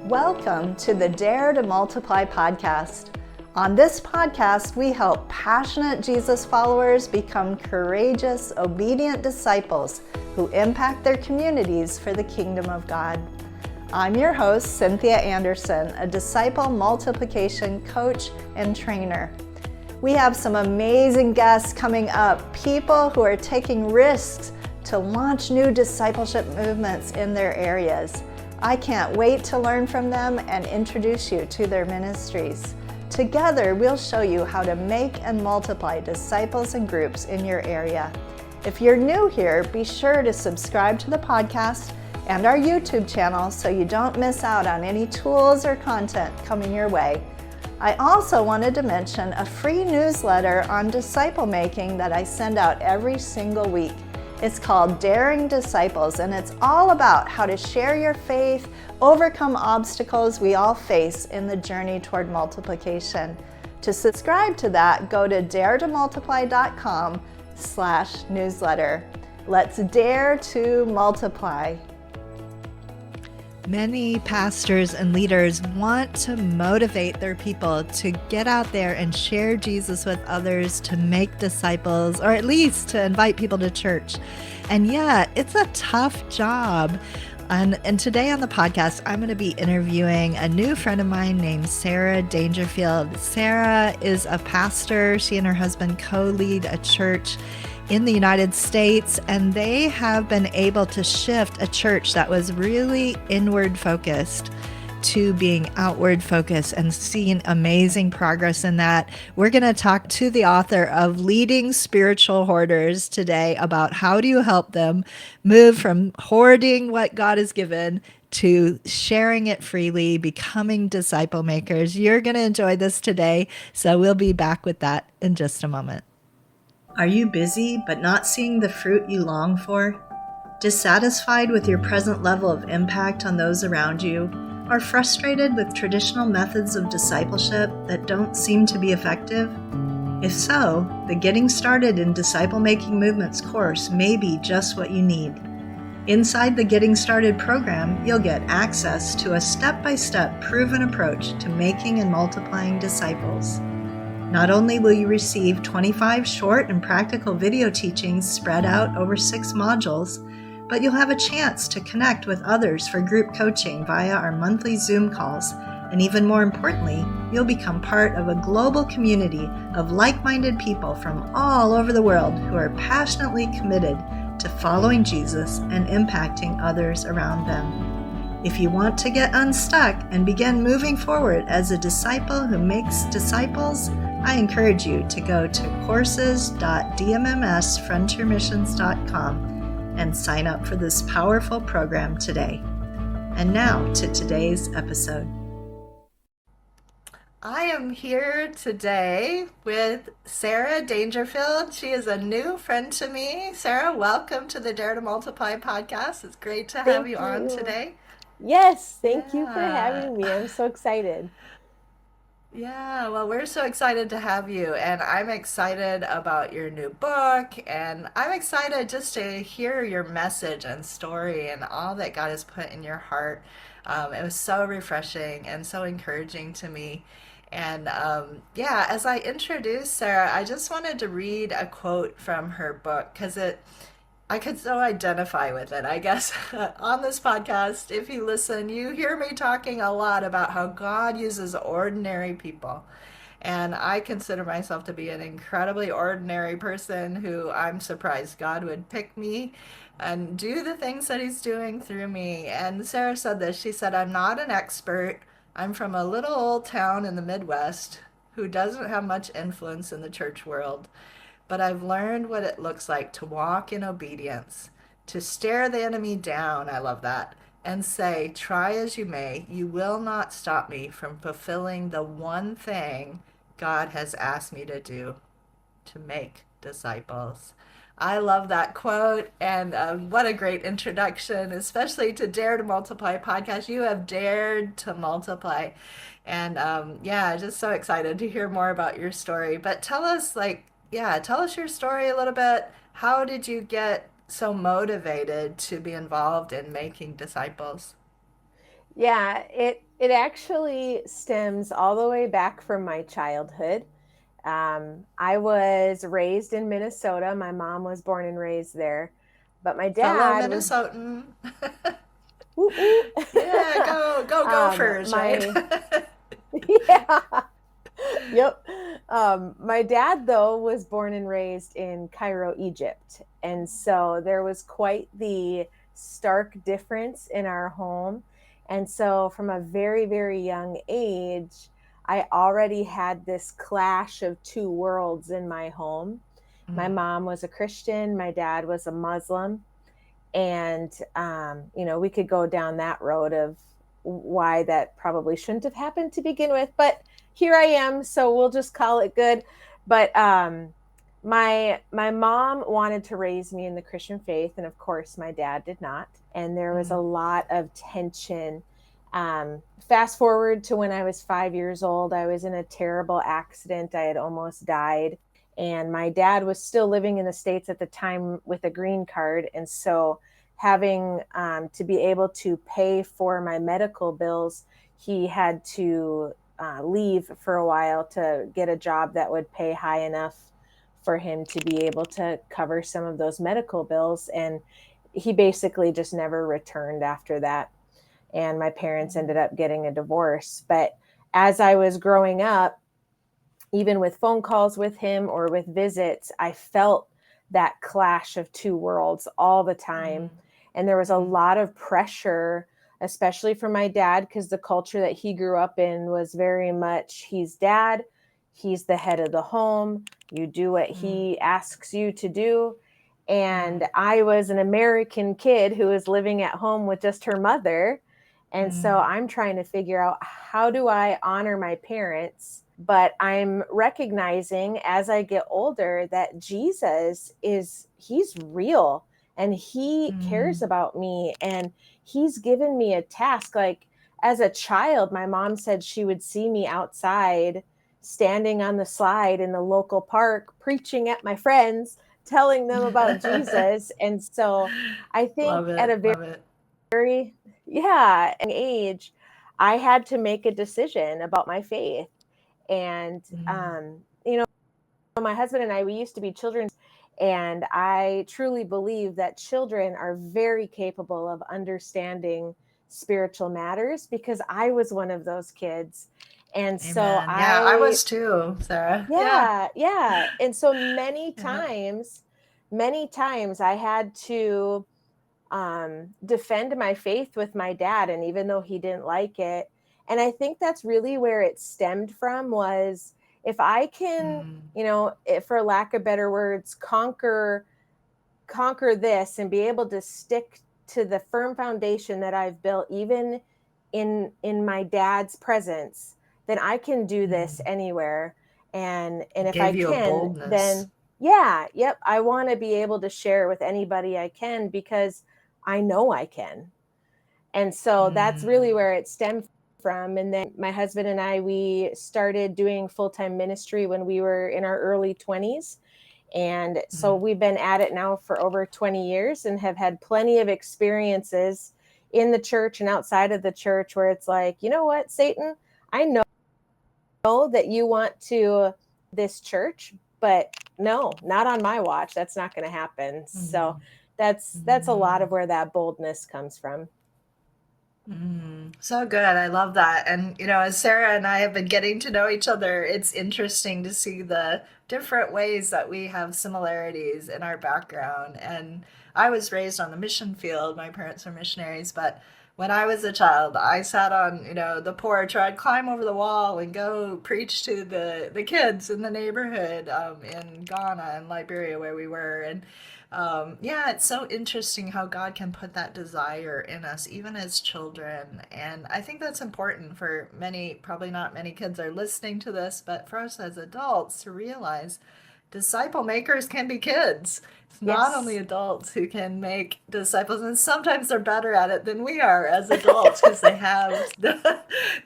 Welcome to the Dare to Multiply podcast. On this podcast, we help passionate Jesus followers become courageous, obedient disciples who impact their communities for the kingdom of God. I'm your host, Cynthia Anderson, a disciple multiplication coach and trainer. We have some amazing guests coming up, people who are taking risks to launch new discipleship movements in their areas. I can't wait to learn from them and introduce you to their ministries. Together, we'll show you how to make and multiply disciples and groups in your area. If you're new here, be sure to subscribe to the podcast and our YouTube channel so you don't miss out on any tools or content coming your way. I also wanted to mention a free newsletter on disciple making that I send out every single week. It's called Daring Disciples, and it's all about how to share your faith, overcome obstacles we all face in the journey toward multiplication. To subscribe to that, go to daretomultiply.com/newsletter. Let's dare to multiply. Many pastors and leaders want to motivate their people to get out there and share Jesus with others, to make disciples, or at least to invite people to church. And yet, it's a tough job. And today on the podcast, I'm going to be interviewing a new friend of mine named Sara Dangerfield. Sara is a pastor. She and her husband co-lead a church in the United States, and they have been able to shift a church that was really inward focused to being outward focused and seeing amazing progress in that. We're going to talk to the author of Leading Spiritual Hoarders today about how do you help them move from hoarding what God has given to sharing it freely, becoming disciple makers. You're going to enjoy this today, so we'll be back with that in just a moment. Are you busy but not seeing the fruit you long for? Dissatisfied with your present level of impact on those around you? Or frustrated with traditional methods of discipleship that don't seem to be effective? If so, the Getting Started in Disciple Making Movements course may be just what you need. Inside the Getting Started program, you'll get access to a step-by-step proven approach to making and multiplying disciples. Not only will you receive 25 short and practical video teachings spread out over 6 modules, but you'll have a chance to connect with others for group coaching via our monthly Zoom calls. And even more importantly, you'll become part of a global community of like-minded people from all over the world who are passionately committed to following Jesus and impacting others around them. If you want to get unstuck and begin moving forward as a disciple who makes disciples, I encourage you to go to courses.dmmsfrontiermissions.com and sign up for this powerful program today. And now to today's episode. I am here today with Sara Dangerfield. She is a new friend to me. Sara, welcome to the Dare to Multiply podcast. It's great to have you on today. Yes, thank you for having me. I'm so excited. Yeah, well, we're so excited to have you, and I'm excited about your new book, and I'm excited just to hear your message and story and all that God has put in your heart. It was so refreshing and so encouraging to me. And yeah, as I introduce Sara, I just wanted to read a quote from her book because I could so identify with it. I guess on this podcast, if you listen, you hear me talking a lot about how God uses ordinary people. And I consider myself to be an incredibly ordinary person who I'm surprised God would pick me and do the things that he's doing through me. And Sara said this. She said, "I'm not an expert. I'm from a little old town in the Midwest who doesn't have much influence in the church world. But I've learned what it looks like to walk in obedience, to stare the enemy down," I love that, "and say, 'Try as you may, you will not stop me from fulfilling the one thing God has asked me to do, to make disciples.'" I love that quote, and what a great introduction, especially to Dare to Multiply podcast. You have dared to multiply. And yeah, just so excited to hear more about your story. But tell us, tell us your story a little bit. How did you get so motivated to be involved in making disciples? Yeah, it actually stems all the way back from my childhood. I was raised in Minnesota. My mom was born and raised there, but my Fellow dad was Minnesotan. woo woo. Yeah, go Gophers, right? My yeah, yep. My dad though was born and raised in Cairo, Egypt, and so there was quite the stark difference in our home. And so from a very, very young age, I already had this clash of two worlds in my home. My Mm, mom was a Christian, my dad was a Muslim, and we could go down that road of why that probably shouldn't have happened to begin with, but here I am, so we'll just call it good. But my mom wanted to raise me in the Christian faith, and of course my dad did not, and there was a mm, lot of tension. Fast forward to when I was 5 years old, I was in a terrible accident. I had almost died, and my dad was still living in the States at the time with a green card. And so having to be able to pay for my medical bills, he had to leave for a while to get a job that would pay high enough for him to be able to cover some of those medical bills. And he basically just never returned after that. And my parents ended mm, up getting a divorce. But as I was growing up, even with phone calls with him or with visits, I felt that clash of two worlds all the time. mm, And there was a mm, lot of pressure, especially from my dad, because the culture that he grew up in was very much he's dad, he's the head of the home, you do what mm, he asks you to do. And mm, I was an American kid who was living at home with just her mother. And so mm, I'm trying to figure out, how do I honor my parents? But I'm recognizing as I get older that he's real, and he cares mm, about me, and he's given me a task. Like as a child, my mom said she would see me outside standing on the slide in the local park, preaching at my friends, telling them about mm. Jesus. And so I Love think at it, a love it. very, yeah, age, I had to make a decision about my faith. And Mm, my husband and I, we used to be children's, and I truly believe that children are very capable of understanding spiritual matters, because I was one of those kids. And so amen. Yeah, I was too, Sarah. Yeah, yeah, yeah. And so yeah. many times I had to defend my faith with my dad, and even though he didn't like it. And I think that's really where it stemmed from, was if I can, Mm, for lack of better words, conquer this and be able to stick to the firm foundation that I've built, even in my dad's presence, then I can do this mm. anywhere. And It if I gave you a can, boldness. then yeah, yep, I want to be able to share with anybody I can, because I know I can. And so that's really Mm, where it stemmed from. And then my husband and I, we started doing full-time ministry when we were in our early 20s. And so mm. we've been at it now for over 20 years and have had plenty of experiences in the church and outside of the church where it's like, you know what, Satan, I know that you want to this church, but no, not on my watch. That's not going to happen. So Mhm. that's a lot Mhm. of where that boldness comes from. So good. I love that. And, as Sarah and I have been getting to know each other, it's interesting to see the different ways that we have similarities in our background. And I was raised on the mission field. My parents were missionaries, but when I was a child, I sat on, the porch, or I'd climb over the wall and go preach to the kids in the neighborhood in Ghana and Liberia where we were. And yeah, it's so interesting how God can put that desire in us, even as children. And I think that's important for many, probably not many kids are listening to this, but for us as adults to realize disciple makers can be kids. It's not only Yes. adults who can make disciples, and sometimes they're better at it than we are as adults because they have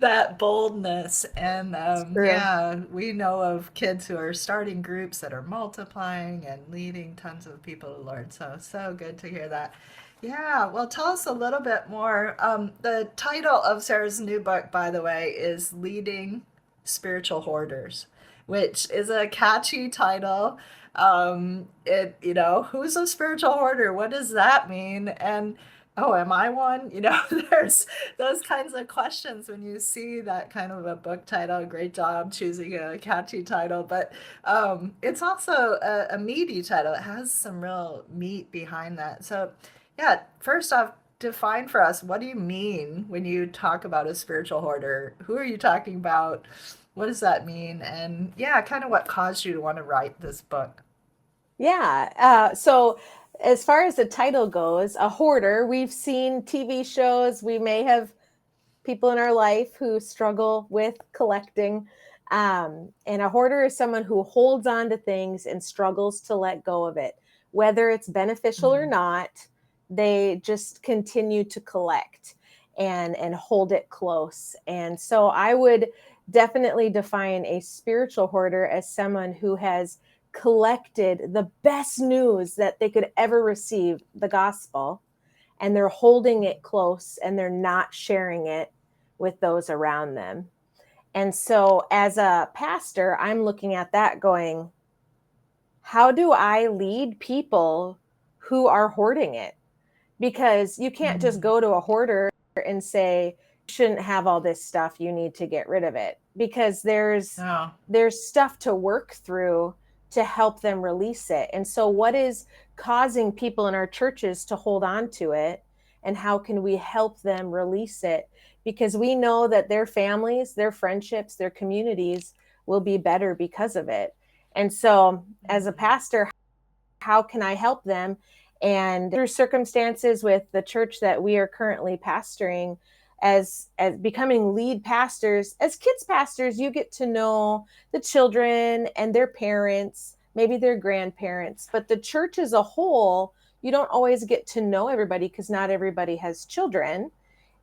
that boldness. And True. yeah, we know of kids who are starting groups that are multiplying and leading tons of people to the Lord. So, so good to hear that. Yeah, well, tell us a little bit more. The title of Sarah's new book, by the way, is Leading Spiritual Hoarders, which is a catchy title. Who's a spiritual hoarder? What does that mean? And oh, am I one? There's those kinds of questions when you see that kind of a book title. Great job choosing a catchy title, but it's also a meaty title. It has some real meat behind that. So, yeah, first off, define for us, what do you mean when you talk about a spiritual hoarder? Who are you talking about? What does that mean? And yeah, kind of what caused you to want to write this book? Yeah. So, as far as the title goes, a hoarder, we've seen TV shows, we may have people in our life who struggle with collecting. And a hoarder is someone who holds on to things and struggles to let go of it. Whether it's beneficial or Mm, not, they just continue to collect and hold it close. And so I would definitely define a spiritual hoarder as someone who has collected the best news that they could ever receive, the gospel, and they're holding it close and they're not sharing it with those around them. And so, as a pastor, I'm looking at that going, how do I lead people who are hoarding it? Because you can't just mm, go to a hoarder and say, you shouldn't have all this stuff, you need to get rid of it, because no. there's stuff to work through to help them release it. And so what is causing people in our churches to hold on to it, and how can we help them release it? Because we know that their families, their friendships, their communities will be better because of it. And so as a Mm, pastor, how can I help them? And through circumstances with the church that we are currently pastoring, as becoming lead pastors, as kids pastors, you get to know the children and their parents, maybe their grandparents, but the church as a whole, you don't always get to know everybody because not everybody has children.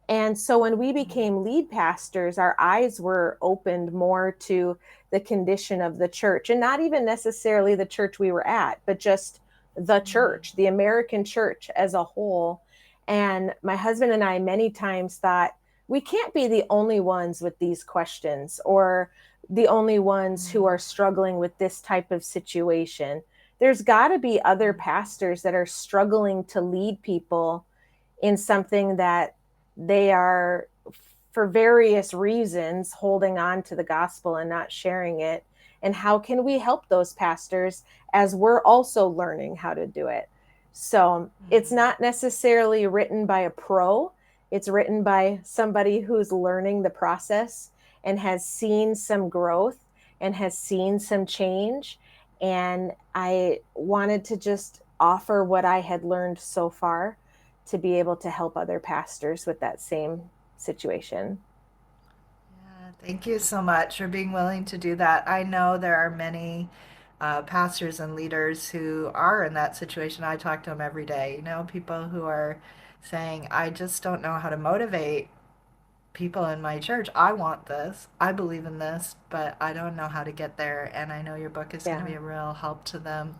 And so when we mm, became lead pastors, our eyes were opened more to the condition of the church, and not even necessarily the church we were at, but just the mm, church, the American church as a whole. And my husband and I many times thought, we can't be the only ones with these questions, or the only ones who mm, are struggling with this type of situation. There's got to be other pastors that are struggling to lead people in something that they are, for various reasons, holding on to the gospel and not sharing it. And how can we help those pastors as we're also learning how to do it? So it's mm, not necessarily written by a pro, it's written by somebody who's learning the process and has seen some growth and has seen some change. And I wanted to just offer what I had learned so far to be able to help other pastors with that same situation. yeah, thank you so much for being willing to do that. I know there are many pastors and leaders who are in that situation. I talk to them every day. People who are saying, I just don't know how to motivate people in my church. I want this. I believe in this, but I don't know how to get there. And I know your book is going to be Yeah. a real help to them.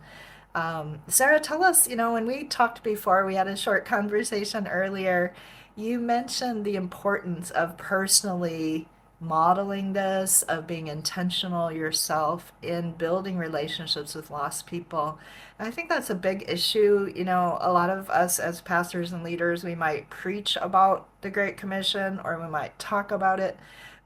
Sarah, tell us, when we talked before, we had a short conversation earlier. You mentioned the importance of personally modeling this, of being intentional yourself in building relationships with lost people. And I think that's a big issue. A lot of us as pastors and leaders, we might preach about the Great Commission or we might talk about it,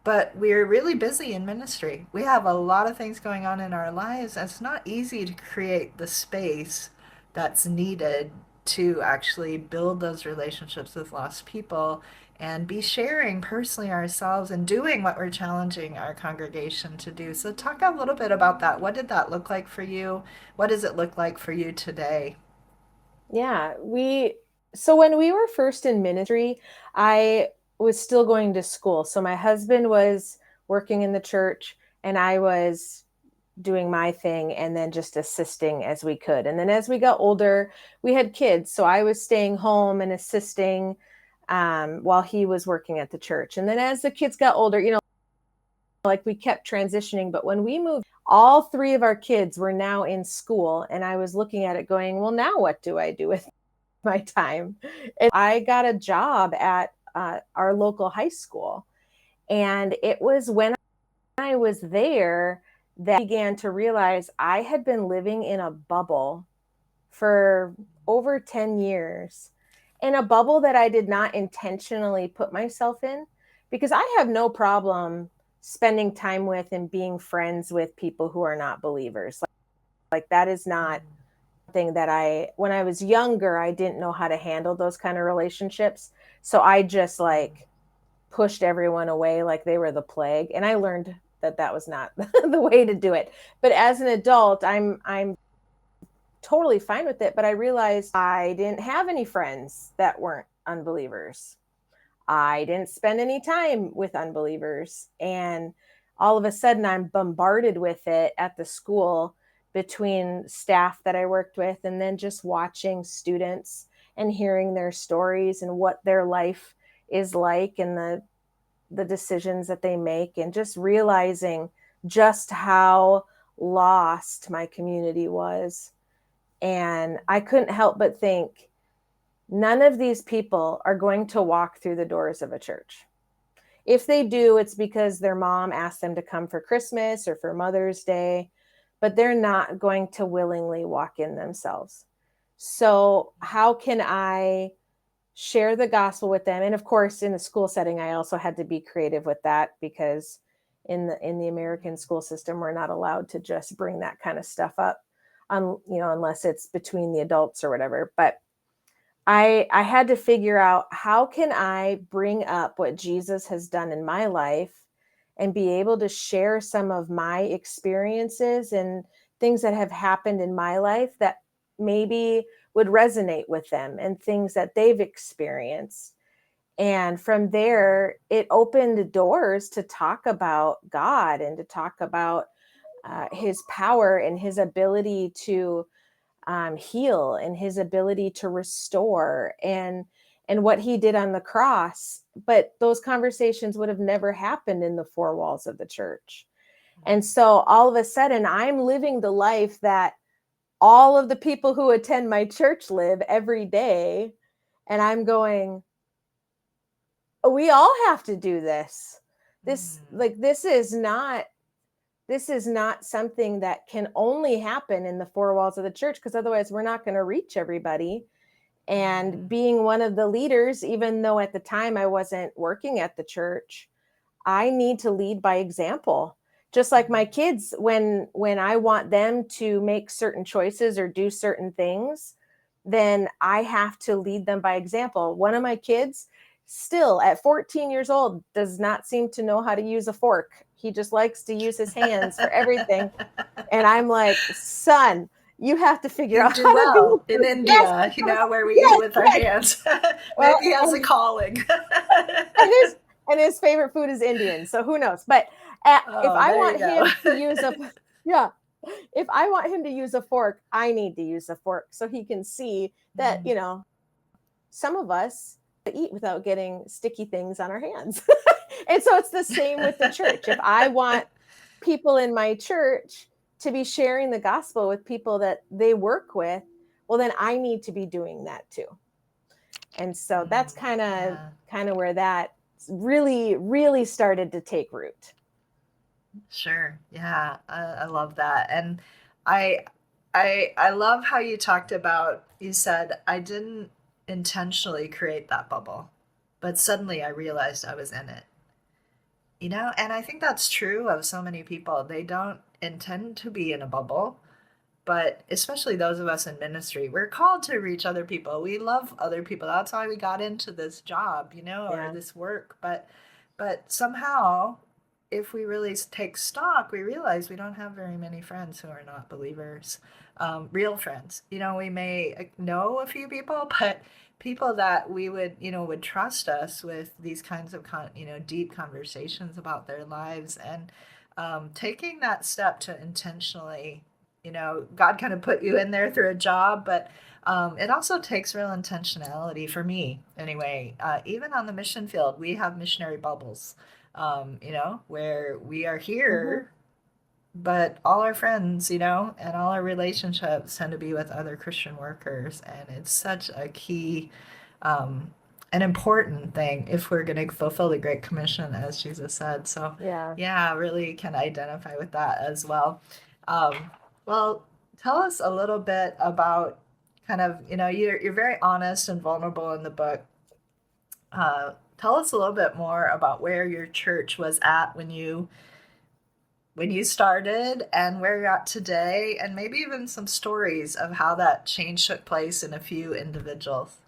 but we're really busy in ministry. We have a lot of things going on in our lives, and it's not easy to create the space that's needed to actually build those relationships with lost people and be sharing personally ourselves and doing what we're challenging our congregation to do. So, talk a little bit about that. What did that look like for you? What does it look like for you today? Yeah. So when we were first in ministry, I was still going to school. So my husband was working in the church and I was doing my thing and then just assisting as we could. And then as we got older, we had kids. So I was staying home and assisting while he was working at the church. And then as the kids got older, like we kept transitioning. But when we moved, all three of our kids were now in school. And I was looking at it going, well, now what do I do with my time? And I got a job at our local high school. And it was when I was there that I began to realize I had been living in a bubble for over 10 years, in a bubble that I did not intentionally put myself in, because I have no problem spending time with and being friends with people who are not believers. Like that is not something that when I was younger, I didn't know how to handle those kind of relationships. So I just like pushed everyone away like they were the plague. And I learned that that was not the way to do it. But as an adult, I'm totally fine with it. But I realized I didn't have any friends that weren't unbelievers. I didn't spend any time with unbelievers. And all of a sudden, I'm bombarded with it at the school between staff that I worked with, and then just watching students and hearing their stories and what their life is like, and the decisions that they make, and just realizing just how lost my community was. And I couldn't help but think, none of these people are going to walk through the doors of a church. If they do, it's because their mom asked them to come for Christmas or for Mother's Day, but they're not going to willingly walk in themselves. So how can I share the gospel with them? And of course, in the school setting, I also had to be creative with that, because in the American school system, we're not allowed to just bring that kind of stuff up, unless it's between the adults or whatever. But I had to figure out, how can I bring up what Jesus has done in my life and be able to share some of my experiences and things that have happened in my life that maybe would resonate with them, and things that they've experienced. And from there, it opened doors to talk about God and to talk about his power and his ability to heal, and his ability to restore, and what he did on the cross. But those conversations would have never happened in the four walls of the church. And so all of a sudden, I'm living the life that all of the people who attend my church live every day. And I'm going, we all have to do this. This is not something that can only happen in the four walls of the church, because otherwise we're not going to reach everybody. And being one of the leaders, even though at the time I wasn't working at the church, I need to lead by example. Just like my kids, when I want them to make certain choices or do certain things, then I have to lead them by example. One of my kids, still at 14 years old, does not seem to know how to use a fork. He just likes to use his hands for everything. And I'm like, son, you have to figure You out do how to do well in this. India, where we eat Yes, with our yes. hands. Well, Maybe he has a calling. and his favorite food is Indian, so who knows? But if Oh, I there you want go. him to use yeah, if I want him to use a fork, I need to use a fork so he can see that, some of us eat without getting sticky things on our hands. And so it's the same with the church. If I want people in my church to be sharing the gospel with people that they work with, well, then I need to be doing that too. And so that's Yeah. kind of where that really, really started to take root. Sure. Yeah, I love that. And I I love how you talked about, you said I didn't intentionally create that bubble, but suddenly I realized I was in it. And I think that's true of so many people. They don't intend to be in a bubble, but especially those of us in ministry, we're called to reach other people. We love other people. That's why we got into this job, or Yeah. this work. But somehow, if we really take stock, we realize we don't have very many friends who are not believers, real friends. We may know a few people, but people that we would trust us with these kinds of deep conversations about their lives. And taking that step to intentionally, God kind of put you in there through a job, but it also takes real intentionality for me anyway. Even on the mission field, we have missionary bubbles, where we are Mm-hmm. here, but all our friends, and all our relationships tend to be with other Christian workers. And it's such a key, um, an important thing if we're going to fulfill the Great Commission, as Jesus said. So, Yeah. yeah, I really can identify with that as well. Um, well, tell us a little bit about kind of, you're very honest and vulnerable in the book. Tell us a little bit more about where your church was at when you started and where you're at today, and maybe even some stories of how that change took place in a few individuals.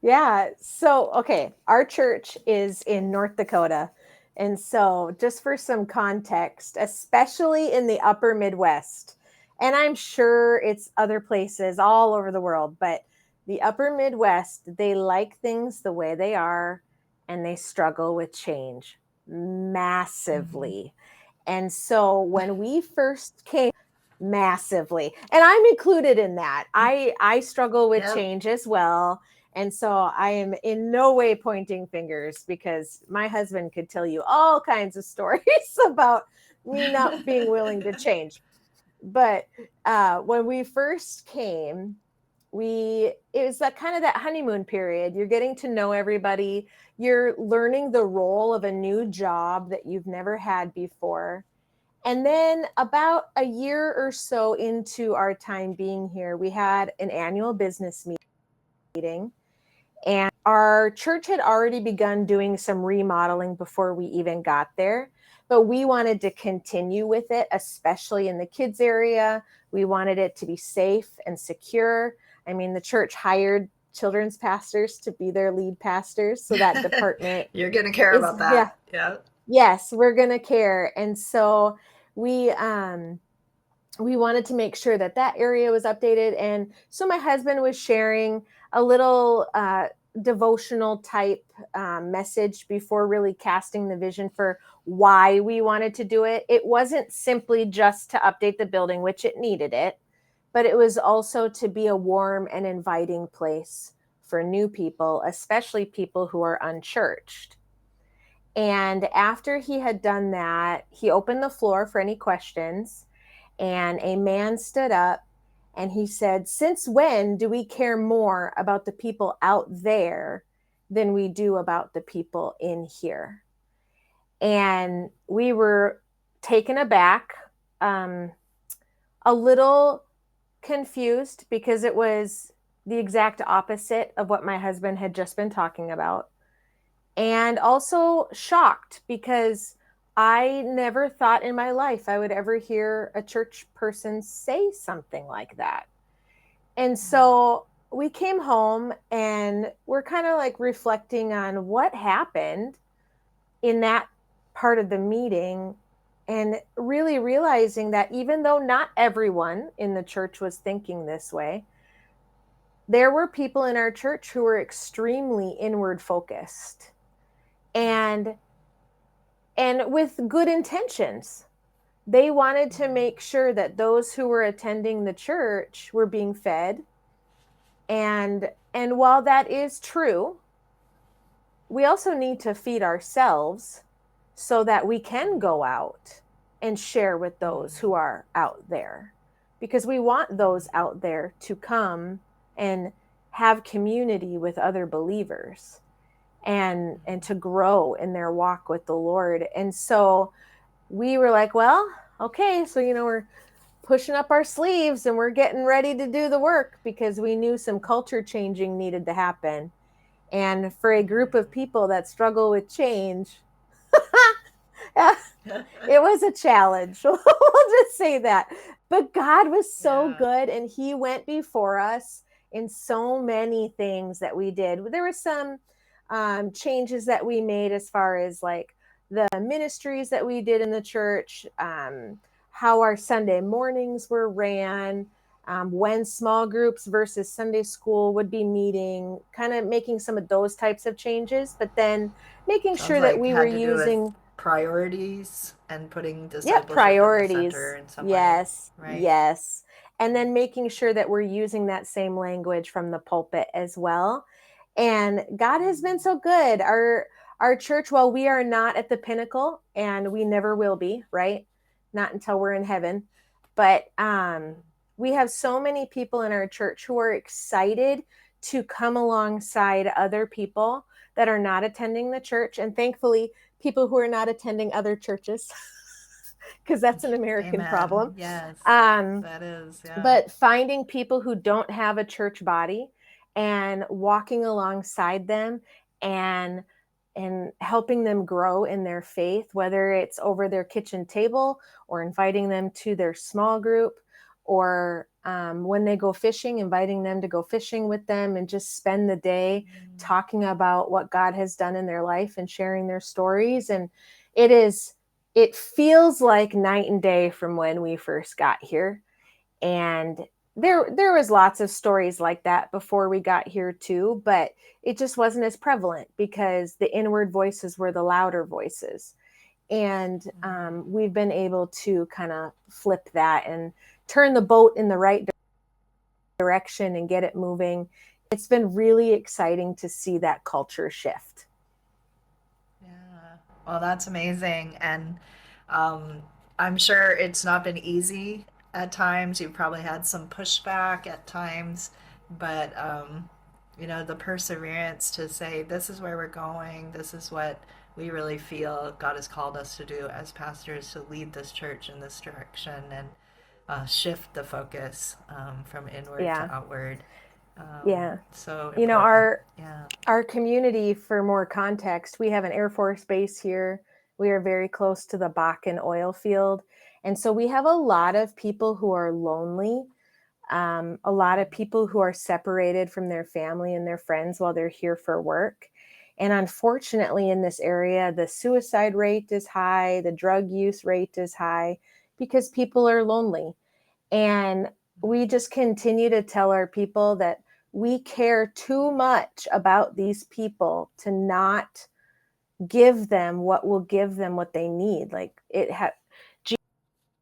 Yeah. So, okay, our church is in North Dakota. And so, just for some context, especially in the upper Midwest, and I'm sure it's other places all over the world, but the upper Midwest, they like things the way they are and they struggle with change Mm-hmm. massively. And so when we first came massively, and I'm included in that. I struggle with Yep. change as well. And so I am in no way pointing fingers because my husband could tell you all kinds of stories about me not being willing to change. But when we first came, it was that kind of that honeymoon period. You're getting to know everybody. You're learning the role of a new job that you've never had before. And then about a year or so into our time being here, we had an annual business meeting. And our church had already begun doing some remodeling before we even got there. But we wanted to continue with it, especially in the kids' area. We wanted it to be safe and secure. I mean, the church hired children's pastors to be their lead pastors. So that department You're going to care is, about yeah, that. Yeah. yes, we're going to care. And so we, um, we wanted to make sure that that area was updated. And so my husband was sharing a little devotional type message before really casting the vision for why we wanted to do it. It wasn't simply just to update the building, which it needed it, but it was also to be a warm and inviting place for new people, especially people who are unchurched. And after he had done that, he opened the floor for any questions. And a man stood up and he said, "Since when do we care more about the people out there than we do about the people in here?" And we were taken aback, um, a little confused because it was the exact opposite of what my husband had just been talking about, and also shocked because I never thought in my life I would ever hear a church person say something like that. And so we came home and we're kind of like reflecting on what happened in that part of the meeting, and really realizing that even though not everyone in the church was thinking this way, there were people in our church who were extremely inward focused and with good intentions. They wanted to make sure that those who were attending the church were being fed. And while that is true, we also need to feed ourselves so that we can go out and share with those who are out there, because we want those out there to come and have community with other believers and to grow in their walk with the Lord. And so we were like, well, okay, so we're pushing up our sleeves and we're getting ready to do the work, because we knew some culture changing needed to happen. And for a group of people that struggle with change, it was a challenge. We'll just say that. But God was so Yeah. good, and He went before us in so many things that we did. There were some changes that we made as far as like the ministries that we did in the church, how our Sunday mornings were ran, when small groups versus Sunday school would be meeting, kind of making some of those types of changes, but then making Sounds sure that like we were had to do with using. priorities and putting Yep, discipleship in the center priorities. in some way, Yes, right? yes. And then making sure that we're using that same language from the pulpit as well. And God has been so good. Our church, while we are not at the pinnacle, and we never will be, right? Not until we're in heaven. But we have so many people in our church who are excited to come alongside other people that are not attending the church, and thankfully people who are not attending other churches. Because that's an American Amen. problem. Yes, Um, that is, yeah. but finding people who don't have a church body and walking alongside them and helping them grow in their faith, whether it's over their kitchen table or inviting them to their small group, or when they go fishing, inviting them to go fishing with them and just spend the day talking about what God has done in their life and sharing their stories. And it feels like night and day from when we first got here. And there was lots of stories like that before we got here too, but it just wasn't as prevalent because the inward voices were the louder voices. And we've been able to kind of flip that and turn the boat in the right direction and get it moving. It's been really exciting to see that culture shift. Yeah. Well, that's amazing. And um, I'm sure it's not been easy at times. You've probably had some pushback at times, but the perseverance to say, this is where we're going, this is what we really feel God has called us to do as pastors, to lead this church in this direction and shift the focus from inward Yeah. to outward. Yeah. So You know, important. Yeah. our community, for more context, we have an Air Force base here. We are very close to the Bakken oil field. And so we have a lot of people who are lonely, a lot of people who are separated from their family and their friends while they're here for work. And unfortunately, in this area, the suicide rate is high, the drug use rate is high because people are lonely. And we just continue to tell our people that we care too much about these people to not give them what will give them what they need. Like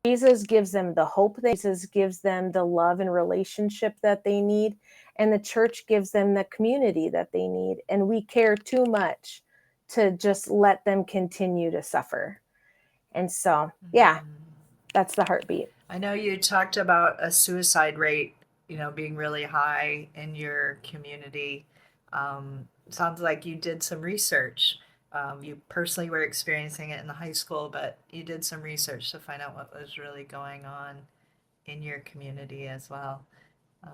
Jesus gives them the hope, Jesus gives them the love and relationship that they need, and the church gives them the community that they need. And we care too much to just let them continue to suffer. And so, yeah, that's the heartbeat. I know you talked about a suicide rate, being really high in your community. Sounds like you did some research. You personally were experiencing it in the high school, but you did some research to find out what was really going on in your community as well.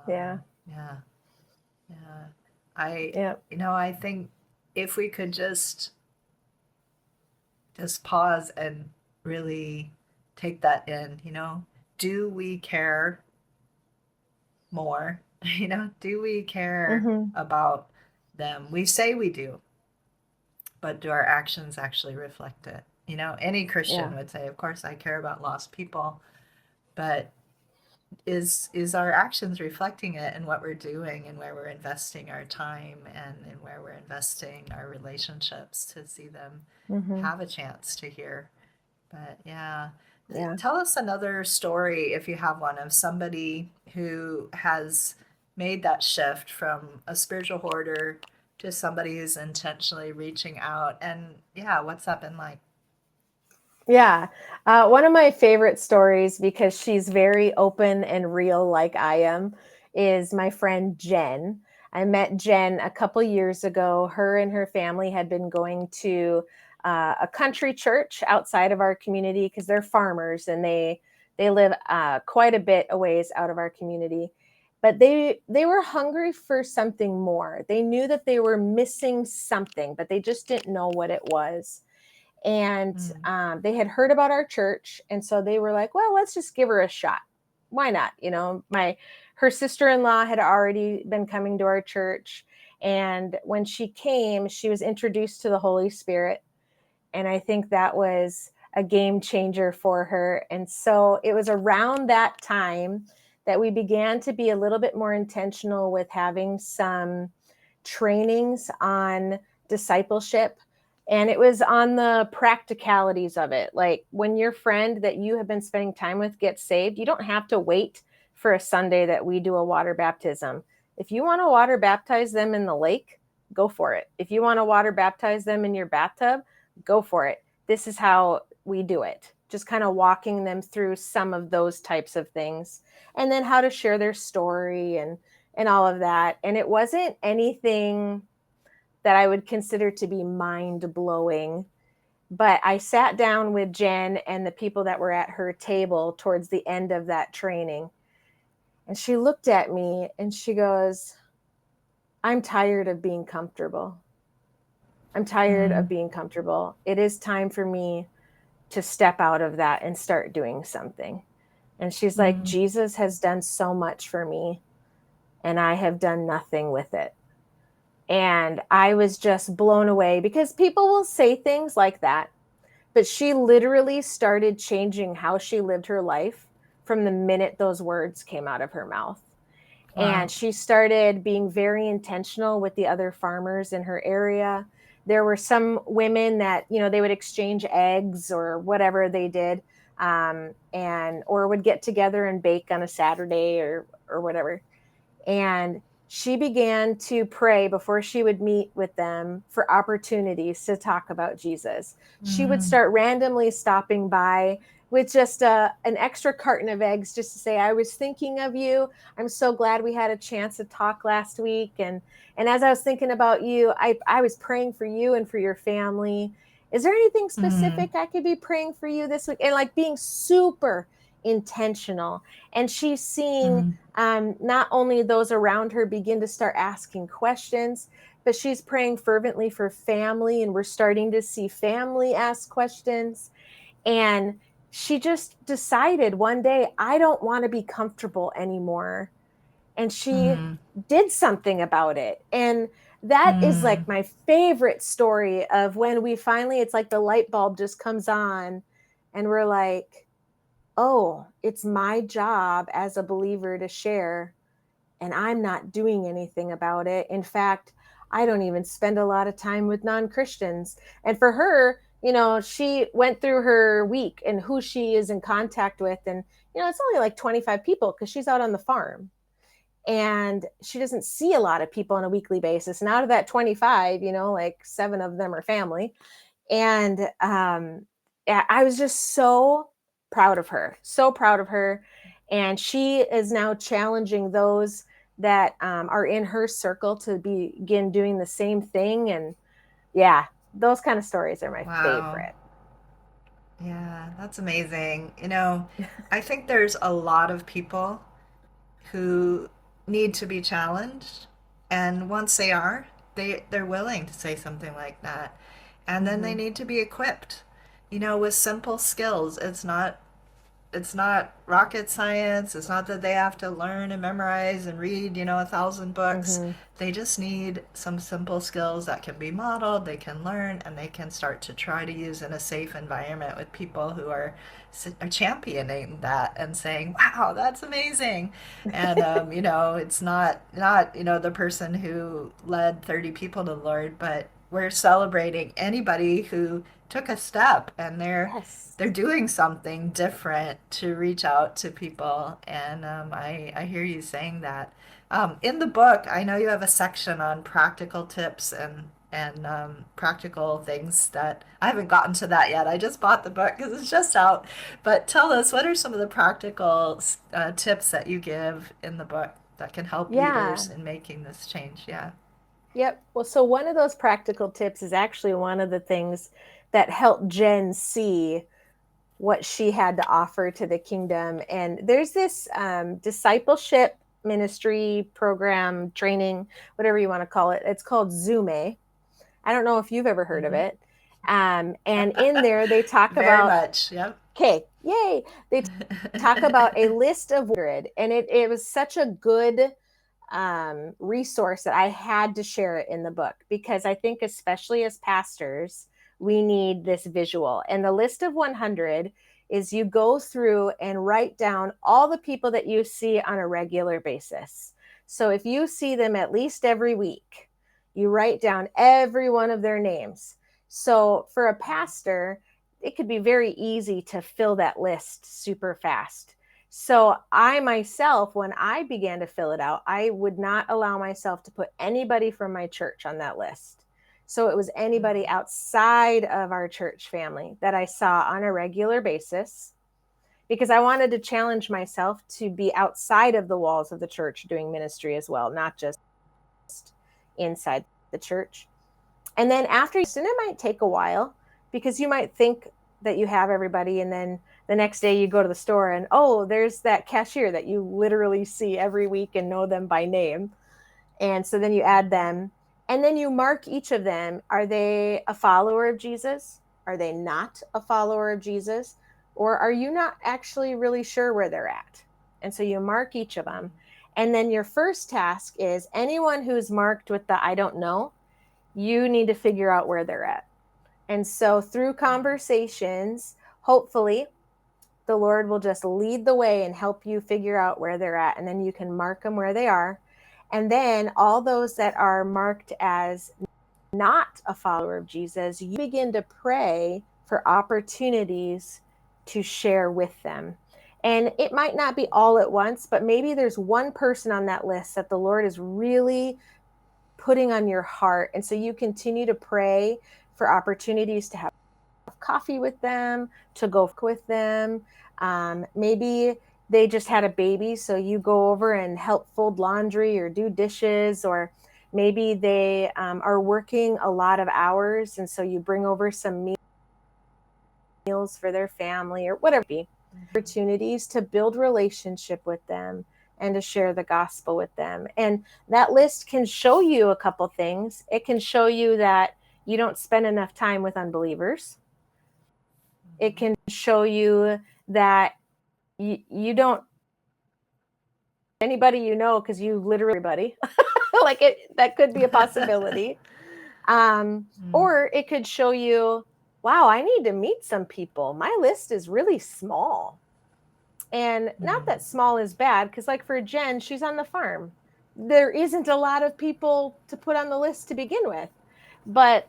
Yeah. Yeah, yeah. I, Yeah. I think if we could just pause and really take that in, do we care more? Do we care Mm-hmm. about them? We say we do, but do our actions actually reflect it? Any Christian Yeah. would say, of course, I care about lost people, but is our actions reflecting it in what we're doing and where we're investing our time and in where we're investing our relationships to see them Mm-hmm. have a chance to hear? But yeah, Yeah. tell us another story if you have one of somebody who has made that shift from a spiritual hoarder to somebody who's intentionally reaching out. And yeah, what's that been like? Yeah. One of my favorite stories, because she's very open and real like I am, is my friend Jen. I met Jen a couple years ago. Her and her family had been going to a country church outside of our community because they're farmers and they live quite a bit a ways out of our community. But they were hungry for something more. They knew that they were missing something, but they just didn't know what it was. And Mm. they had heard about our church, and so they were like, well, let's just give her a shot. Why not? Her sister-in-law had already been coming to our church, and when she came, she was introduced to the Holy Spirit, and I think that was a game changer for her. And so it was around that time that we began to be a little bit more intentional with having some trainings on discipleship, And it was on the practicalities of it. Like when your friend that you have been spending time with gets saved, you don't have to wait for a Sunday that we do a water baptism. If you want to water baptize them in the lake, go for it. If you want to water baptize them in your bathtub, go for it. This is how we do it. Just kind of walking them through some of those types of things, and then how to share their story and all of that. And it wasn't anything that I would consider to be mind blowing. But I sat down with Jen and the people that were at her table towards the end of that training. And she looked at me and she goes, I'm tired of being comfortable. I'm tired of being comfortable. It is time for me to step out of that and start doing something. And she's like, Jesus has done so much for me, and I have done nothing with it. And I was just blown away, because people will say things like that, but she literally started changing how she lived her life from the minute those words came out of her mouth. Wow. And she started being very intentional with the other farmers in her area. There were some women that, they would exchange eggs or whatever they did, or would get together and bake on a Saturday or whatever. And she began to pray before she would meet with them for opportunities to talk about Jesus. She would start randomly stopping by with just an extra carton of eggs, just to say, I was thinking of you. I'm so glad we had a chance to talk last week. And as I was thinking about you, I was praying for you and for your family. Is there anything specific I could be praying for you this week? And like being super intentional. And she's seeing not only those around her begin to start asking questions, but she's praying fervently for family. And we're starting to see family ask questions. And she just decided one day, I don't want to be comfortable anymore. And she did something about it. And that is like my favorite story of when we finally, it's like the light bulb just comes on and we're like, oh, it's my job as a believer to share, and I'm not doing anything about it. In fact, I don't even spend a lot of time with non-Christians. And for her, she went through her week and who she is in contact with. And, it's only like 25 people because she's out on the farm. And she doesn't see a lot of people on a weekly basis. And out of that 25, like 7 of them are family. And I was just so proud of her, so proud of her. And she is now challenging those that are in her circle to begin doing the same thing. And yeah, those kind of stories are my favorite. Yeah, that's amazing. I think there's a lot of people who need to be challenged, and once they are, they're willing to say something like that. And then they need to be equipped, with simple skills. It's not rocket science. It's not that they have to learn and memorize and read, 1,000 books. They just need some simple skills that can be modeled, they can learn, and they can start to try to use in a safe environment with people who are championing that and saying, wow, that's amazing. And, it's not, the person who led 30 people to the Lord, but we're celebrating anybody who took a step and they're doing something different to reach out to people. And I hear you saying that. In the book, I know you have a section on practical tips and practical things that I haven't gotten to that yet. I just bought the book because it's just out. But tell us, what are some of the practical tips that you give in the book that can help leaders in making this change? Yeah. Yep. Well, so one of those practical tips is actually one of the things that helped Jen see what she had to offer to the kingdom. And there's this discipleship ministry program, training, whatever you want to call it. It's called Zume. I don't know if you've ever heard of it. And in there, they talk Very about... Very much, yep. Okay, yay. They talk about a list of 100. And it was such a good resource that I had to share it in the book, because I think especially as pastors, we need this visual. And the list of 100 is you go through and write down all the people that you see on a regular basis. So if you see them at least every week, you write down every one of their names. So for a pastor, it could be very easy to fill that list super fast. So I myself, when I began to fill it out, I would not allow myself to put anybody from my church on that list. So it was anybody outside of our church family that I saw on a regular basis, because I wanted to challenge myself to be outside of the walls of the church doing ministry as well, not just inside the church. And then after, and it might take a while, because you might think that you have everybody, and then the next day you go to the store and, oh, there's that cashier that you literally see every week and know them by name. And so then you add them, and then you mark each of them. Are they a follower of Jesus? Are they not a follower of Jesus? Or are you not actually really sure where they're at? And so you mark each of them. And then your first task is anyone who's marked with the I don't know, you need to figure out where they're at. And so through conversations, hopefully the Lord will just lead the way and help you figure out where they're at. And then you can mark them where they are. And then all those that are marked as not a follower of Jesus, you begin to pray for opportunities to share with them. And it might not be all at once, but maybe there's one person on that list that the Lord is really putting on your heart. And so you continue to pray for opportunities to have coffee with them, to go with them. Maybe they just had a baby, so you go over and help fold laundry or do dishes, or maybe they are working a lot of hours, and so you bring over some meals for their family or whatever it be. Opportunities to build relationship with them and to share the gospel with them. And that list can show you a couple things. It can show you that you don't spend enough time with unbelievers. It can show you that you don't anybody you know, because you literally everybody. Like that could be a possibility. Or it could show you, wow, I need to meet some people. My list is really small. And not that small is bad, because like for Jen, she's on the farm. There isn't a lot of people to put on the list to begin with. But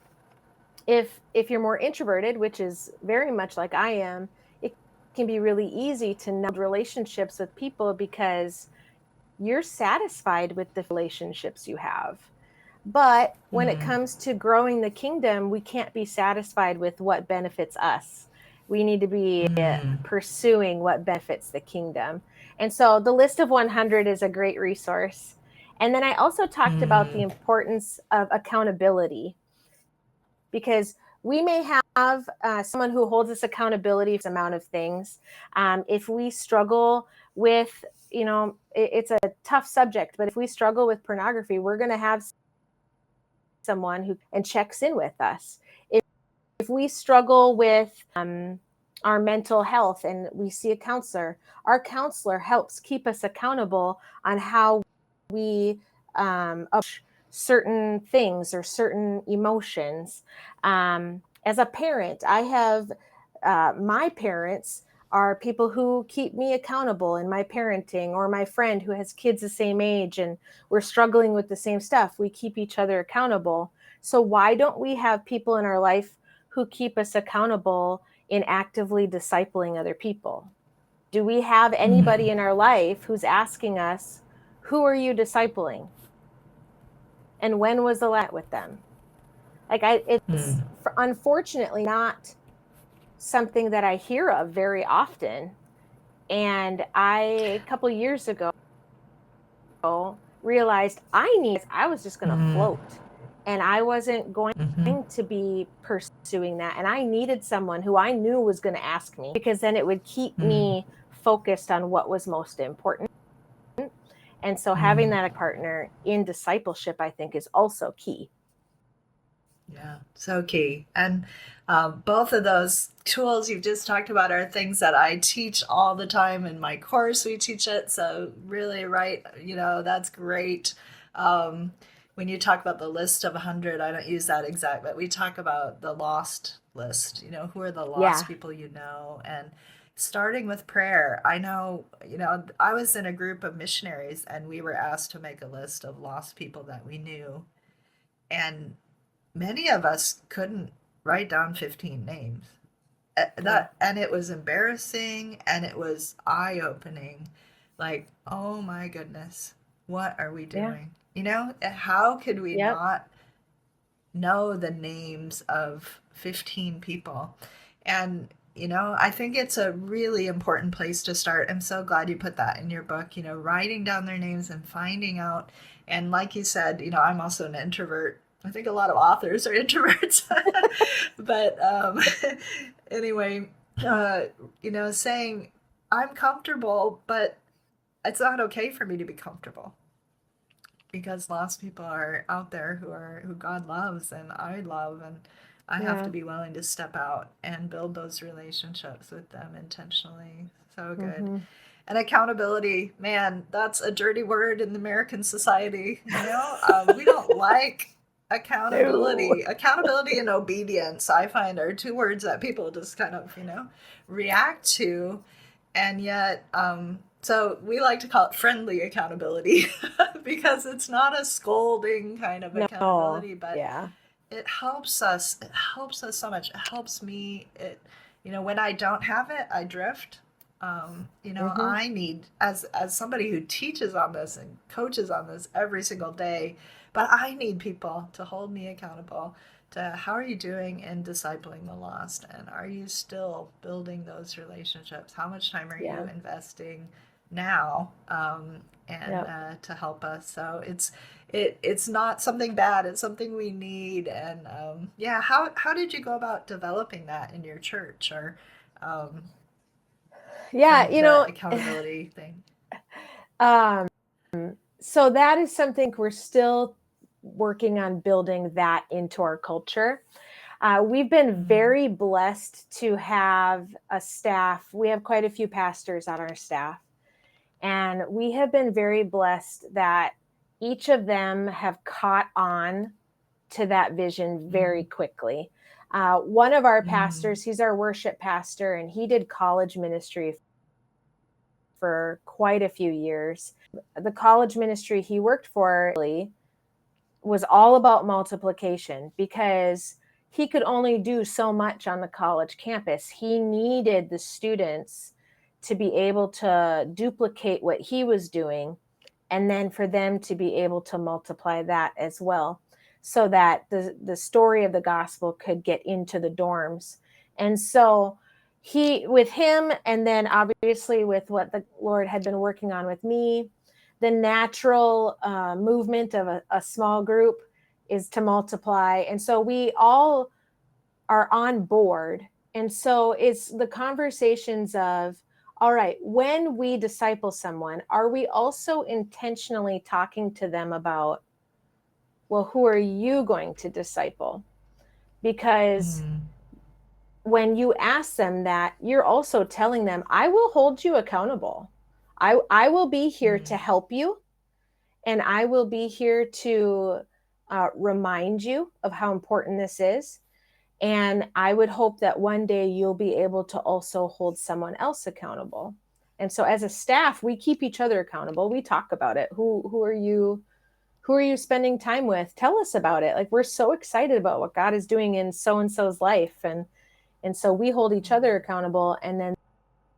if you're more introverted, which is very much like I am, it can be really easy to build relationships with people because you're satisfied with the relationships you have. But when it comes to growing the kingdom, we can't be satisfied with what benefits us. We need to be pursuing what benefits the kingdom. And so the list of 100 is a great resource. And then I also talked about the importance of accountability, because we may have someone who holds us accountability for the amount of things. If we struggle with, it's a tough subject, but if we struggle with pornography, we're going to have someone who and checks in with us. If we struggle with our mental health and we see a counselor, our counselor helps keep us accountable on how we approach certain things or certain emotions. As a parent, I have my parents are people who keep me accountable in my parenting, or my friend who has kids the same age and we're struggling with the same stuff. We keep each other accountable. So why don't we have people in our life who keep us accountable in actively discipling other people? Do we have anybody in our life who's asking us, who are you discipling? And when was the last with them? It's unfortunately not something that I hear of very often. And a couple of years ago, realized I was just going to float, and I wasn't going to be pursuing that. And I needed someone who I knew was going to ask me, because then it would keep me focused on what was most important. And so having that partner in discipleship, I think, is also key. Yeah, so key. And both of those tools you've just talked about are things that I teach all the time in my course. We teach it. So really, right, that's great. When you talk about the list of 100, I don't use that exact, but we talk about the lost list, who are the lost people and starting with prayer. I know, I was in a group of missionaries and we were asked to make a list of lost people that we knew. And many of us couldn't write down 15 names. Yeah. That, and it was embarrassing and it was eye-opening. Like, oh my goodness, what are we Yeah. doing? You know, how could we Yep. not know the names of 15 people? And, you know, I think it's a really important place to start. I'm so glad you put that in your book, you know, writing down their names and finding out. And like you said, you know, I'm also an introvert. I think a lot of authors are introverts. But anyway, uh, you know, saying I'm comfortable, but it's not okay for me to be comfortable because lost people are out there who God loves and I love, and I have to Yeah. be willing to step out and build those relationships with them intentionally. So good. Hmm. And accountability, man, that's a dirty word in the American society. You know, we don't like No. accountability. Accountability and obedience, I find, are two words that people just kind of, you know, react to. And yet, so we like to call it friendly accountability because it's not a scolding kind of No. accountability, but Yeah. it helps us. It helps us so much. It helps me. You know, when I don't have it, I drift. You know, Hmm. I need, as somebody who teaches on this and coaches on this every single day, but I need people to hold me accountable to how are you doing in discipling the lost, and are you still building those relationships? How much time are you Yeah. investing now, and Yep. to help us? So it's not something bad, it's something we need. And yeah, how did you go about developing that in your church, or um, Yeah. the accountability thing? Um, so that is something we're still working on building that into our culture. We've been Mm, very blessed to have a staff. We have quite a few pastors on our staff, and we have been very blessed that each of them have caught on to that vision very mm, quickly. One of our mm, pastors, he's our worship pastor, and he did college ministry for quite a few years. The college ministry he worked for was all about multiplication because he could only do so much on the college campus. He needed the students to be able to duplicate what he was doing and then for them to be able to multiply that as well so that the story of the gospel could get into the dorms. And so he with him and then obviously with what the Lord had been working on with me, the natural movement of a small group is to multiply. And so we all are on board. And so it's the conversations of, all right, when we disciple someone, are we also intentionally talking to them about, well, who are you going to disciple? Because mm, when you ask them that, you're also telling them, I will hold you accountable. I will be here to mm. help you, and I will be here to remind you of how important this is. And I would hope that one day you'll be able to also hold someone else accountable. And so as a staff, we keep each other accountable. We talk about it. Who are you spending time with? Tell us about it. Like we're so excited about what God is doing in so and so's life. And so we hold each other accountable, and then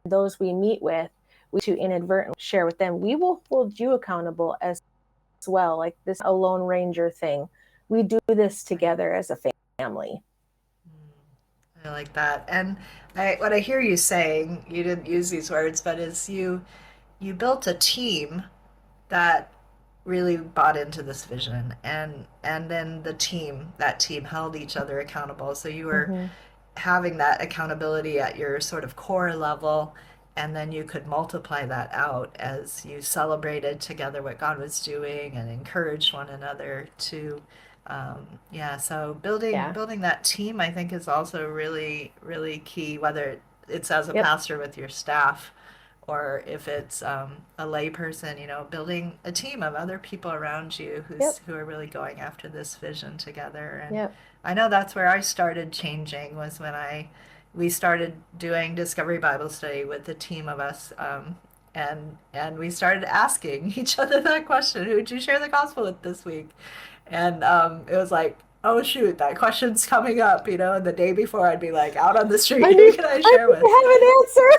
those we meet with, we to inadvertently share with them, we will hold you accountable as well. Like this alone ranger thing. We do this Right. together as a family. I like that. And what I hear you saying, you didn't use these words, but is you built a team that really bought into this vision, and then that team held each other accountable. So you were Mm-hmm. having that accountability at your sort of core level, and then you could multiply that out as you celebrated together what God was doing and encouraged one another to yeah, so Yeah. building that team, I think, is also really really key, whether it's as a Yep. pastor with your staff or if it's a lay person, you know, building a team of other people around you Yep. who are really going after this vision together. And Yep. I know that's where I started changing, was when I we started doing Discovery Bible Study with a team of us, and we started asking each other that question: Who'd you share the gospel with this week? And it was like oh shoot, that question's coming up, and the day before I'd be like out on the street, I who need can I I share need with? to have an answer.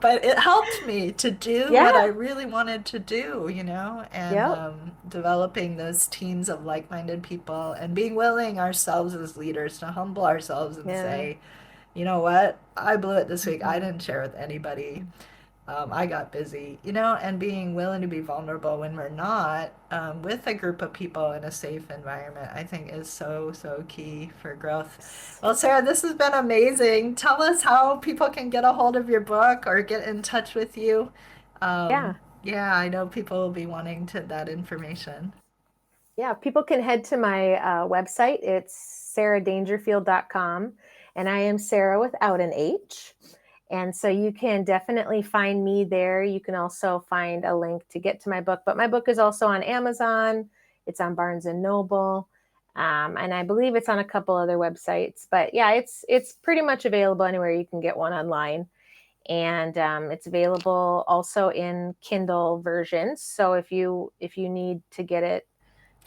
But it helped me to do what I Yeah. really wanted to do, and Yep. developing those teams of like-minded people and being willing ourselves as leaders to humble ourselves and Yeah. say, you know what, I blew it this week. I Hmm. didn't share with anybody. I got busy, and being willing to be vulnerable when we're not with a group of people in a safe environment, I think is so, so key for growth. Well, Sarah, this has been amazing. Tell us how people can get a hold of your book or get in touch with you. Yeah. Yeah, I know people will be wanting that information. Yeah, people can head to my website. It's saradangerfield.com, and I am Sarah without an H. And so you can definitely find me there. You can also find a link to get to my book, but my book is also on Amazon. It's on Barnes and Noble, and I believe it's on a couple other websites. But yeah, it's pretty much available anywhere you can get one online, and it's available also in Kindle versions. So if you need to get it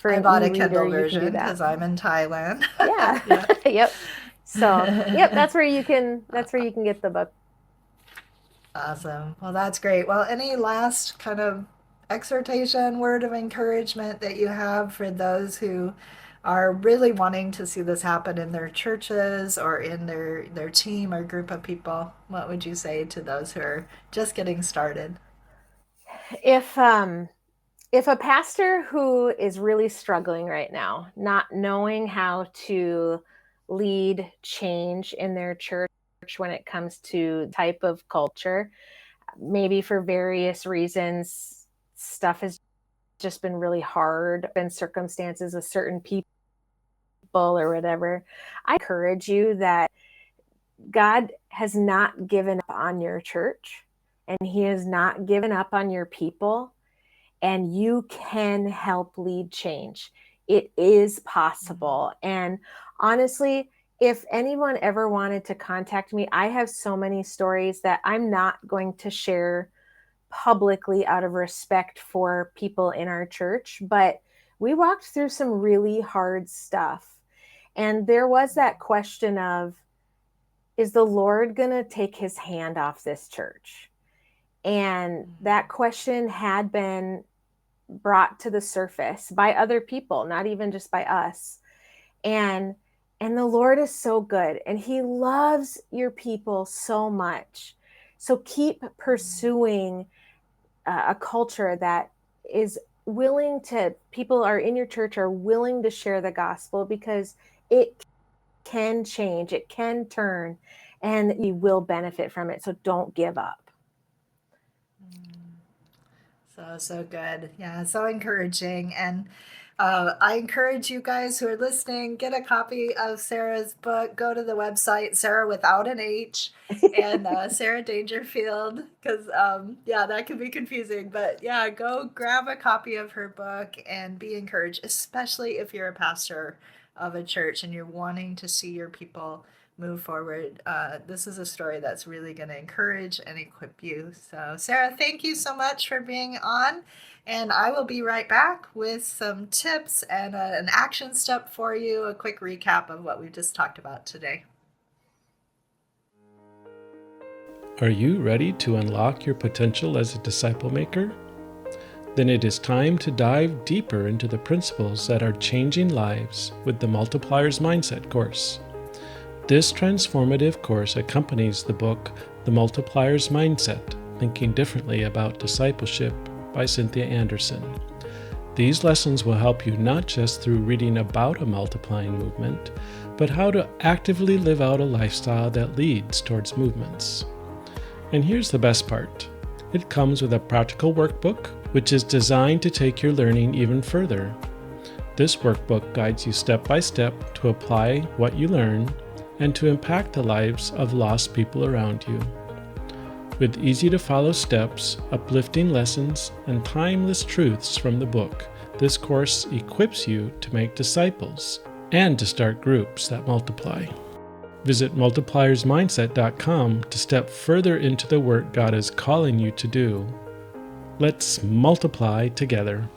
for I an bought a e-reader, Kindle you can do version that. because I'm in Thailand. Yeah. Yeah. Yep. So, yep, that's where you can get the book. Awesome. Well, that's great. Well, any last kind of exhortation, word of encouragement that you have for those who are really wanting to see this happen in their churches or in their team or group of people? What would you say to those who are just getting started? If a pastor who is really struggling right now, not knowing how to lead change in their church when it comes to type of culture, maybe for various reasons, stuff has just been really hard, been circumstances with certain people or whatever, I encourage you that God has not given up on your church, and he has not given up on your people, and you can help lead change. It is possible. And honestly, if anyone ever wanted to contact me, I have so many stories that I'm not going to share publicly out of respect for people in our church, but we walked through some really hard stuff. And there was that question of, is the Lord going to take his hand off this church? And that question had been brought to the surface by other people, not even just by us. And the Lord is so good, and he loves your people so much. So keep pursuing a culture that is willing to, people are in your church are willing to share the gospel, because it can change, it can turn, and you will benefit from it. So don't give up. So, so good. Yeah, so encouraging. And I encourage you guys who are listening, get a copy of Sarah's book. Go to the website, Sarah without an H, and Sara Dangerfield, because, yeah, that can be confusing. But yeah, go grab a copy of her book and be encouraged, especially if you're a pastor of a church and you're wanting to see your people move forward. This is a story that's really going to encourage and equip you. So, Sarah, thank you so much for being on. And I will be right back with some tips and an action step for you, a quick recap of what we just talked about today. Are you ready to unlock your potential as a disciple maker? Then it is time to dive deeper into the principles that are changing lives with the Multipliers Mindset course. This transformative course accompanies the book, The Multipliers Mindset, Thinking Differently About Discipleship by Cynthia Anderson. These lessons will help you not just through reading about a multiplying movement, but how to actively live out a lifestyle that leads towards movements. And here's the best part. It comes with a practical workbook, which is designed to take your learning even further. This workbook guides you step by step to apply what you learn and to impact the lives of lost people around you. With easy-to-follow steps, uplifting lessons, and timeless truths from the book, this course equips you to make disciples and to start groups that multiply. Visit multipliersmindset.com to step further into the work God is calling you to do. Let's multiply together.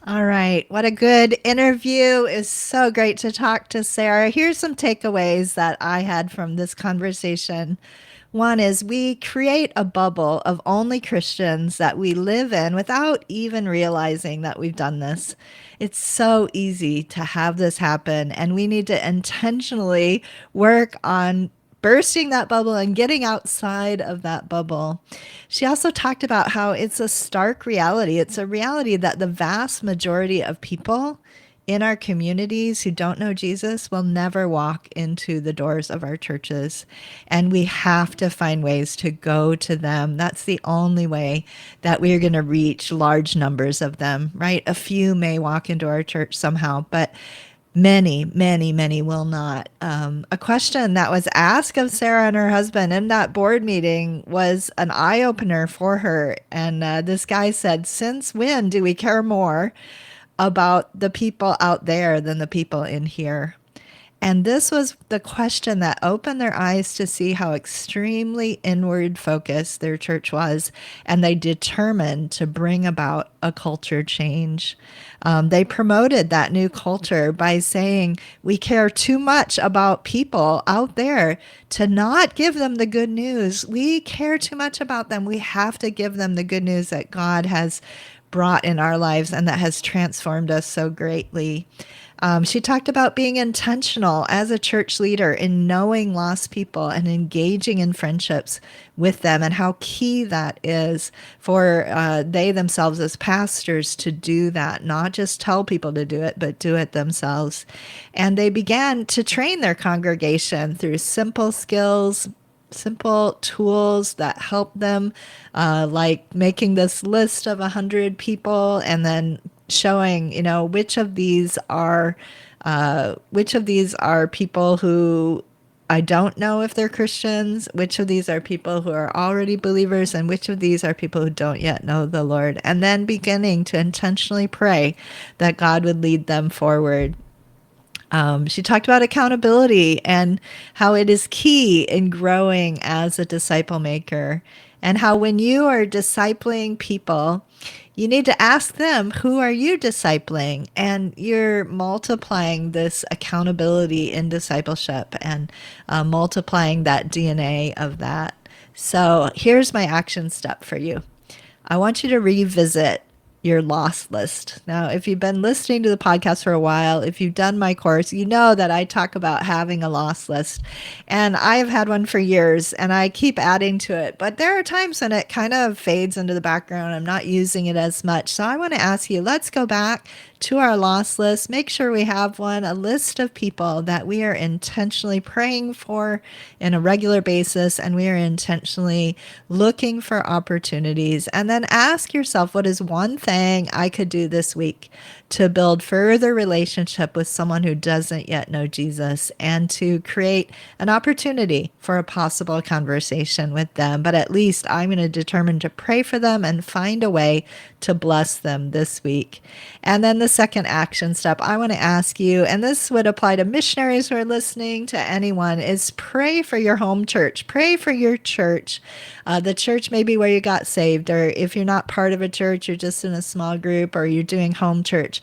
All right. What a good interview. It's so great to talk to Sara. Here's some takeaways that I had from this conversation. One is we create a bubble of only Christians that we live in without even realizing that we've done this. It's so easy to have this happen, and we need to intentionally work on bursting that bubble and getting outside of that bubble. She also talked about how it's a stark reality. It's a reality that the vast majority of people in our communities who don't know Jesus will never walk into the doors of our churches. And we have to find ways to go to them. That's the only way that we're going to reach large numbers of them, right? A few may walk into our church somehow, but many, many, many will not. A question that was asked of Sara and her husband in that board meeting was an eye opener for her. And this guy said, "Since when do we care more about the people out there than the people in here?" And this was the question that opened their eyes to see how extremely inward focused their church was. And they determined to bring about a culture change. They promoted that new culture by saying, we care too much about people out there to not give them the good news. We care too much about them. We have to give them the good news that God has brought in our lives and that has transformed us so greatly. She talked about being intentional as a church leader in knowing lost people and engaging in friendships with them, and how key that is for they themselves as pastors to do that, not just tell people to do it, but do it themselves. And they began to train their congregation through simple skills, simple tools that help them, like making this list of 100 people and then showing, which of these are people who I don't know if they're Christians, which of these are people who are already believers, and which of these are people who don't yet know the Lord, and then beginning to intentionally pray that God would lead them forward. She talked about accountability and how it is key in growing as a disciple maker, and how when you are discipling people, you need to ask them, who are you discipling? And you're multiplying this accountability in discipleship and multiplying that DNA of that. So here's my action step for you. I want you to revisit your lost list. Now, if you've been listening to the podcast for a while, if you've done my course, you know that I talk about having a lost list. And I have had one for years and I keep adding to it. But there are times when it kind of fades into the background. I'm not using it as much. So I want to ask you, let's go back to our lost list. Make sure we have one, a list of people that we are intentionally praying for in a regular basis, and we are intentionally looking for opportunities. And then ask yourself, what is one thing I could do this week to build further relationship with someone who doesn't yet know Jesus, and to create an opportunity for a possible conversation with them. But at least I'm going to determine to pray for them and find a way to bless them this week. And then the second action step I want to ask you, and this would apply to missionaries who are listening, to anyone, is pray for your home church. Pray for your church. The church maybe where you got saved, or if you're not part of a church, you're just in a small group, or you're doing home church.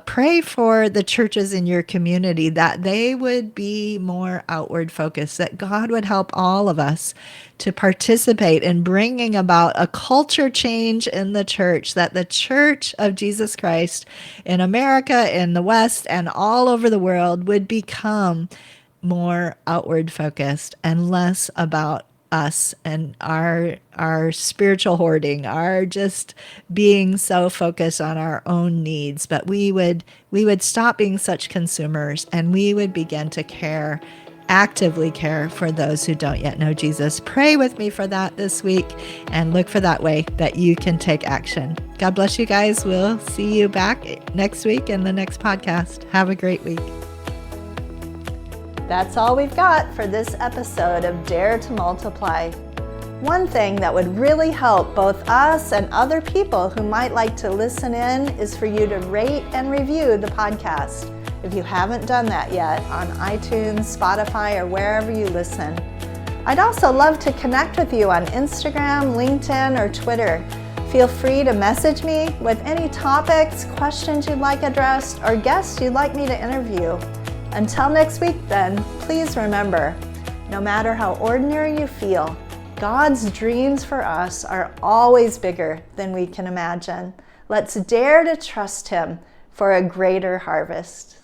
Pray for the churches in your community, that they would be more outward focused, that God would help all of us to participate in bringing about a culture change in the church, that the Church of Jesus Christ in America, in the West, and all over the world would become more outward focused and less about us and our spiritual hoarding, our just being so focused on our own needs. But we would stop being such consumers, and we would begin to actively care for those who don't yet know Jesus. Pray with me for that this week, and look for that way that you can take action. God bless you guys. We'll see you back next week in the next podcast. Have a great week. That's all we've got for this episode of Dare to Multiply. One thing that would really help both us and other people who might like to listen in is for you to rate and review the podcast, if you haven't done that yet, on iTunes, Spotify, or wherever you listen. I'd also love to connect with you on Instagram, LinkedIn, or Twitter. Feel free to message me with any topics, questions you'd like addressed, or guests you'd like me to interview. Until next week then, please remember, no matter how ordinary you feel, God's dreams for us are always bigger than we can imagine. Let's dare to trust Him for a greater harvest.